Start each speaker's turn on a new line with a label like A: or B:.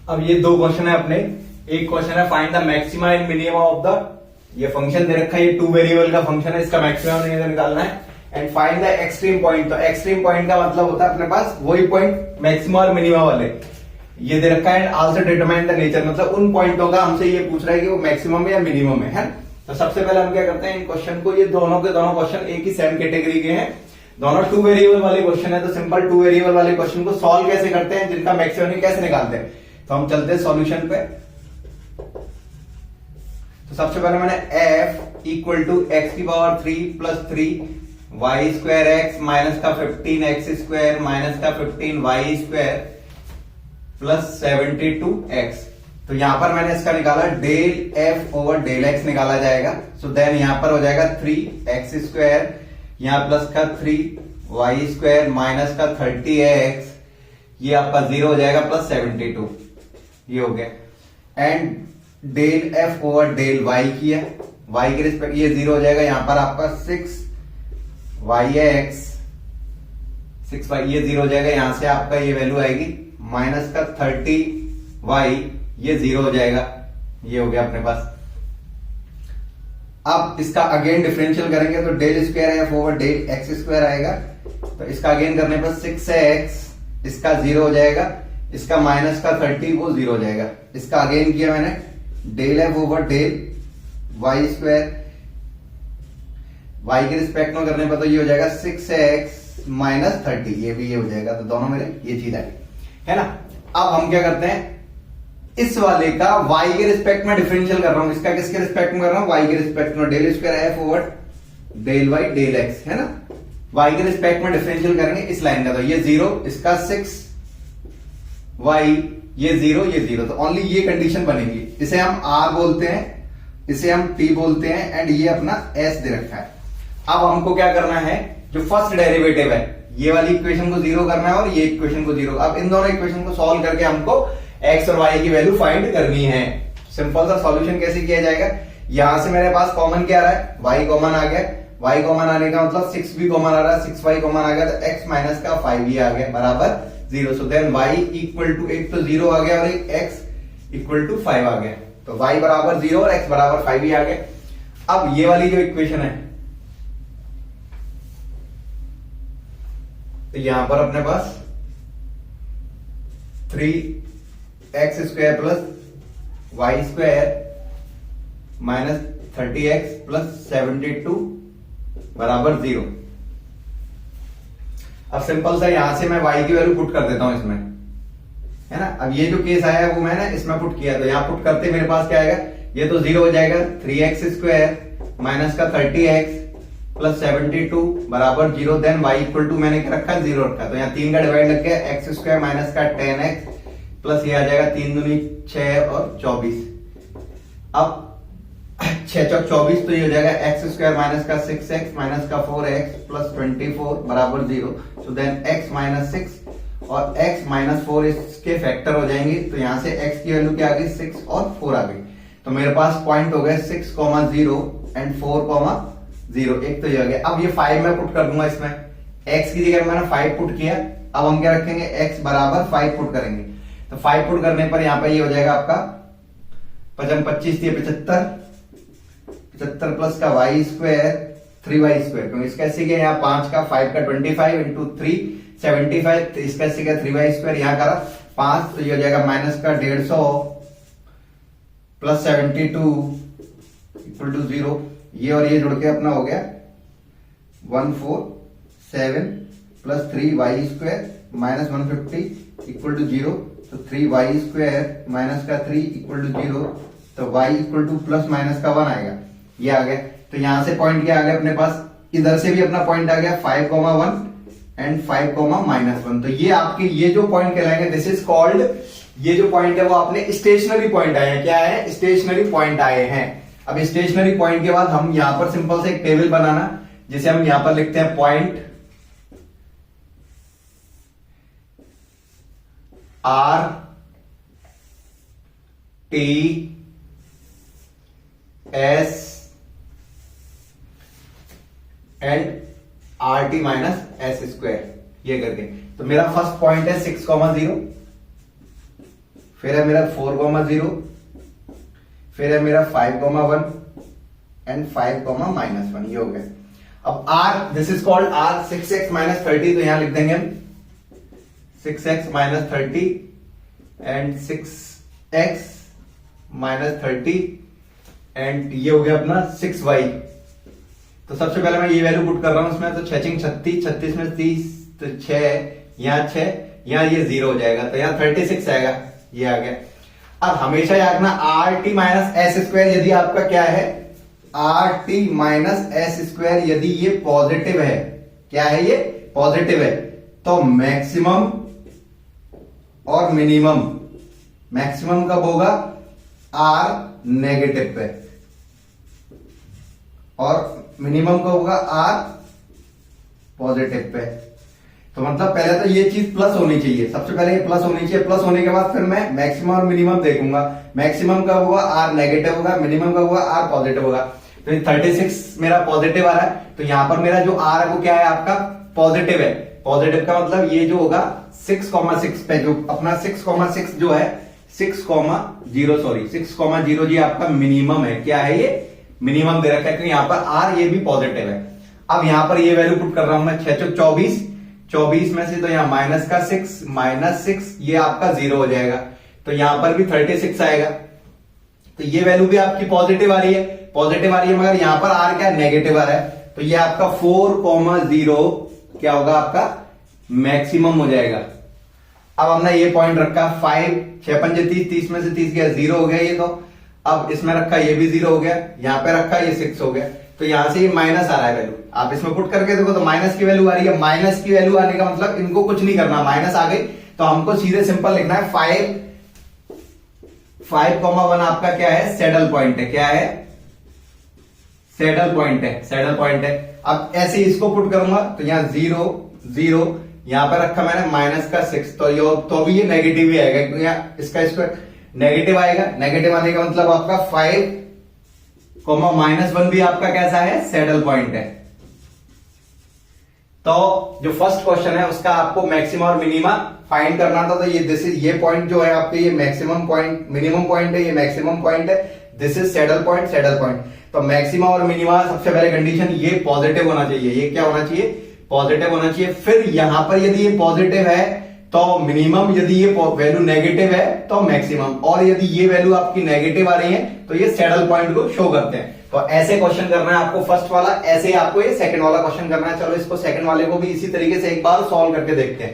A: अब ये दो क्वेश्चन है अपने। एक क्वेश्चन है find the maxima and minimum of the, ये फंक्शन दे रखा है, ये 2 वेरिएबल का फंक्शन है, इसका मैक्सिमम निकालना है। And find the extreme point, तो एक्सट्रीम पॉइंट का मतलब होता है अपने पास वही पॉइंट मैक्सिमा और मिनिमा वाले, ये दे रखा है। And also determine the nature, मतलब उन पॉइंटों का हमसे ये पूछ रहा है कि वो मैक्सिमम है या मिनिमम है। तो सबसे पहले हम क्या करते हैं, इन क्वेश्चन को, ये दोनों के दोनों क्वेश्चन एक ही सेम कैटेगरी के हैं, दोनों 2 वेरिएबल वाले क्वेश्चन है। तो सिंपल 2 वेरिएबल वाले क्वेश्चन को सॉल्व कैसे करते हैं, जिनका मैक्सिमम कैसे निकालते हैं। तो हम चलते हैं सॉल्यूशन पे। तो सबसे पहले मैंने f इक्वल टू एक्स की power 3 plus 3 y square x minus का 15 एक्स स्क्वायर माइनस का 15 वाई स्क्वायर प्लस 72 एक्स। तो यहां पर मैंने इसका निकाला del f over del x निकाला जाएगा। सो देन यहां पर हो जाएगा 3 एक्स स्क्वायर, यहां प्लस का 3 वाई स्क्वायर माइनस का 30 एक्स, ये आपका 0 हो जाएगा प्लस 72, ये हो गया। And del f over del y किया, y के रिस्पेक्ट ये 0 हो जाएगा, यहां पर आपका 6 वाई एक्स 6 वाई, ये 0 हो जाएगा, यहां से आपका ये वैल्यू आएगी माइनस का 30 वाई, ये 0 हो जाएगा, ये हो गया अपने पास। अब इसका अगेन डिफरेंशियल करेंगे तो del square f over del x square आएगा। तो इसका अगेन करने पर 6x, इसका 0 हो जाएगा, इसका माइनस का 30 वो 0 हो जाएगा। इसका अगेन किया मैंने del f over del y square, y के रिस्पेक्ट में करने पर तो ये हो जाएगा 6x माइनस 30, ये भी ये हो जाएगा। तो दोनों मेरे ये चीज आई है ना। अब हम क्या करते हैं, इस वाले का y के रिस्पेक्ट में डिफरेंशियल कर रहा हूं, इसका किसके रिस्पेक्ट में कर रहा हूं, y के रिस्पेक्ट में। Del square f over del y del x है ना, y के रिस्पेक्ट में डिफरेंशियल करेंगे इस लाइन का। तो ये 0, इसका 6 y, ये 0 ये 0, तो ओनली ये कंडीशन बनेगी। इसे हम r बोलते हैं, इसे हम t बोलते हैं, एंड ये अपना s दे रखा है। अब हमको क्या करना है, जो फर्स्ट डेरिवेटिव है, ये वाली इक्वेशन को 0 करना है और ये इक्वेशन को 0। अब इन दोनों इक्वेशन को सॉल्व करके हमको x और y की वैल्यू फाइंड करनी है। सिंपल सा सॉल्यूशन कैसे किया जाएगा, यहां से मेरे पास कॉमन क्या आ रहा है, y कॉमन आ गया, y कॉमन आने का मतलब 6 भी कॉमन आ रहा है, 6y कॉमन आ गया, तो x माइनस का 5 ये आ गया बराबर 0। So then y equal to, एक तो 0 आ गया और एक x इक्वल टू 5 आ गया। तो y बराबर 0 और x बराबर 5 ही आ गया। अब ये वाली जो इक्वेशन है, तो यहां पर अपने पास 3x square plus y square minus 30x plus 72 बराबर 0। अब सिंपल सा यहां से मैं y की वैल्यू पुट कर देता हूं इसमें, है ना। अब ये जो केस आया है वो मैंने इसमें पुट किया, तो यहां पुट करते मेरे पास क्या आएगा, ये तो 0 हो जाएगा, 3x स्क्वायर माइनस का 30x प्लस 72 बराबर 0। देन y इक्वल टू मैंने क्या रखा है, 0 रखा, तो यहाँ 3 का डिवाइड लग गया, एक्स स्क्वायर माइनस का 10x प्लस ये आ जाएगा 3 दूनी 6 और 24। अब 6 चौक 24, तो ये हो जाएगा एक्स स्क्वायर माइनस का 6x माइनस का 4x प्लस 24 बराबर 0। सो देन x माइनस 6 और x माइनस 4 इसके फैक्टर हो जाएंगे, तो यहां से x की वैल्यू क्या आ गई, 6 और 4 आ गई। तो मेरे पास पॉइंट हो गए 6,0 एंड 4,0, एक तो ये हो गया। अब ये 5 मैं पुट कर दूंगा इसमें, x की जगह मैंने 5 पुट किया। अब हम क्या रखेंगे, x बराबर 5 पुट करेंगे। तो 5 पुट करने पर यहां पर ये हो जाएगा आपका 25 दिए 75 प्लस का वाई स्क्वायर 3y स्क्वायर, क्योंकि इसका ऐसे किया, यहाँ 5 का 5 का 25 इंटू 3 75, तो इसका ऐसे किया 3y स्क्वायर, यहाँ करा 5, तो ये हो जाएगा माइनस का 150 प्लस 72 इक्वल टू 0। ये और ये जुड़ के अपना हो गया 147 plus 3y square minus 150 equal to 0। तो 3y स्क्वायर माइनस का 3 इक्वल टू 0, तो y equal two plus minus का 1 आएगा, ये आ गया। तो यहां से पॉइंट क्या आ गया अपने पास, इधर से भी अपना पॉइंट आ गया 5,1 एंड 5,-1। तो ये आपके ये जो पॉइंट कहलाएंगे, दिस इज कॉल्ड, ये जो पॉइंट है वो आपने स्टेशनरी पॉइंट आए हैं। क्या है, स्टेशनरी पॉइंट आए हैं। अब स्टेशनरी पॉइंट के बाद हम यहां पर सिंपल से एक टेबल बनाना, जिसे हम यहां पर लिखते हैं point R T S and RT minus S square, ये करके। तो मेरा फर्स्ट पॉइंट है 6,0, फिर है मेरा 4,0, फिर है मेरा 5,1 एंड 5,-1, ये हो गया। अब r, this is called r, 6x minus 30, तो यहां लिख देंगे हम 6x minus 30 and 6x minus 30 and ये हो गया अपना 6y। तो सबसे पहले मैं ये वैल्यू पुट कर रहा हूं इसमें, तो 6 36, 36 में 30, तो 6, यहाँ 6, यहाँ ये 0 हो जाएगा, तो यहाँ 36 आएगा, ये आ गया। अब हमेशा याद रखना R T minus S square यदि आपका क्या है, R T minus S square यदि ये पॉजिटिव है, क्या है ये पॉजिटिव है, तो मैक्सिमम और मिनिमम, मैक्सिमम कब होगा आर नेगेटिव पे और मिनिमम कब होगा आर पॉजिटिव पे। तो मतलब पहले तो ये चीज प्लस होनी चाहिए, सबसे पहले ये प्लस होनी चाहिए, प्लस होने के बाद फिर मैं मैक्सिमम और मिनिमम देखूंगा, मैक्सिमम कब होगा आर नेगेटिव होगा, मिनिमम कब होगा आर पॉजिटिव होगा। तो 36 मेरा पॉजिटिव आ रहा है, तो यहां पर मेरा जो आर है वो क्या है आपका पॉजिटिव है। पॉजिटिव का मतलब ये जो होगा 6,6 पे, जो अपना 6,6 जो है 6,0 सॉरी 6,0 जी आपका मिनिमम है, क्या है ये मिनिमम दे रखा है, क्योंकि यहां पर आर ये भी पॉजिटिव है। अब यहां पर ये वैल्यू पुट कर रहा हूं मैं, 6 चौक 24, 24 में से तो यहां माइनस का 6, -6 ये आपका 0 हो जाएगा, तो यहां पर भी 36 आएगा। तो ये वैल्यू भी आपकी पॉजिटिव आ रही है, पॉजिटिव आ रही है, मगर यहां पर आर क्या नेगेटिव आ रहा है, तो ये आपका 4,0 क्या होगा आपका मैक्सिमम हो जाएगा। अब हमने ये पॉइंट रखा 5, 6 पंजे 30, 30 में से 30 गया 0 हो गया ये, तो अब इसमें रखा ये भी 0 हो गया, यहां पे रखा ये 6 हो गया, तो यहां से ये माइनस आ रहा है वैल्यू। आप इसमें पुट करके देखो तो माइनस की वैल्यू आ रही है। माइनस की वैल्यू आने का मतलब इनको कुछ नहीं करना, माइनस आ गई तो हमको सीधे सिंपल लिखना है 5,1 आपका क्या है सैडल पॉइंट है, क्या है सैडल पॉइंट है, सैडल पॉइंट है। अब ऐसे इसको पुट करूंगा तो यहाँ 0 0, यहां पर रखा मैंने माइनस का 6, तो भी ये नेगेटिव ही आएगा, क्योंकि यहाँ इसका स्क्वायर नेगेटिव आएगा। नेगेटिव आने का मतलब आपका 5, -1 भी आपका कैसा है सैडल पॉइंट है। तो जो फर्स्ट क्वेश्चन है उसका आपको मैक्सिमम और मिनिमा फाइंड करना था, तो ये पॉइंट जो है आपके ये मैक्सिमम पॉइंट, मिनिमम पॉइंट है, ये मैक्सिमम पॉइंट है, this is saddle point, saddle point. तो मैक्सिमम और मिनिमा सबसे पहले कंडीशन ये पॉजिटिव होना चाहिए, ये क्या होना चाहिए पॉजिटिव होना चाहिए। फिर यहां पर यदि ये पॉजिटिव है तो मिनिमम, यदि ये वैल्यू नेगेटिव है तो मैक्सिमम, और यदि ये वैल्यू आपकी नेगेटिव आ रही है तो ये सैडल पॉइंट को शो करते हैं। तो ऐसे क्वेश्चन करना है आपको फर्स्ट वाला, ऐसे आपको ये सेकंड वाला क्वेश्चन करना है। चलो इसको सेकंड वाले को भी इसी तरीके से एक बार सॉल्व करके देखते हैं।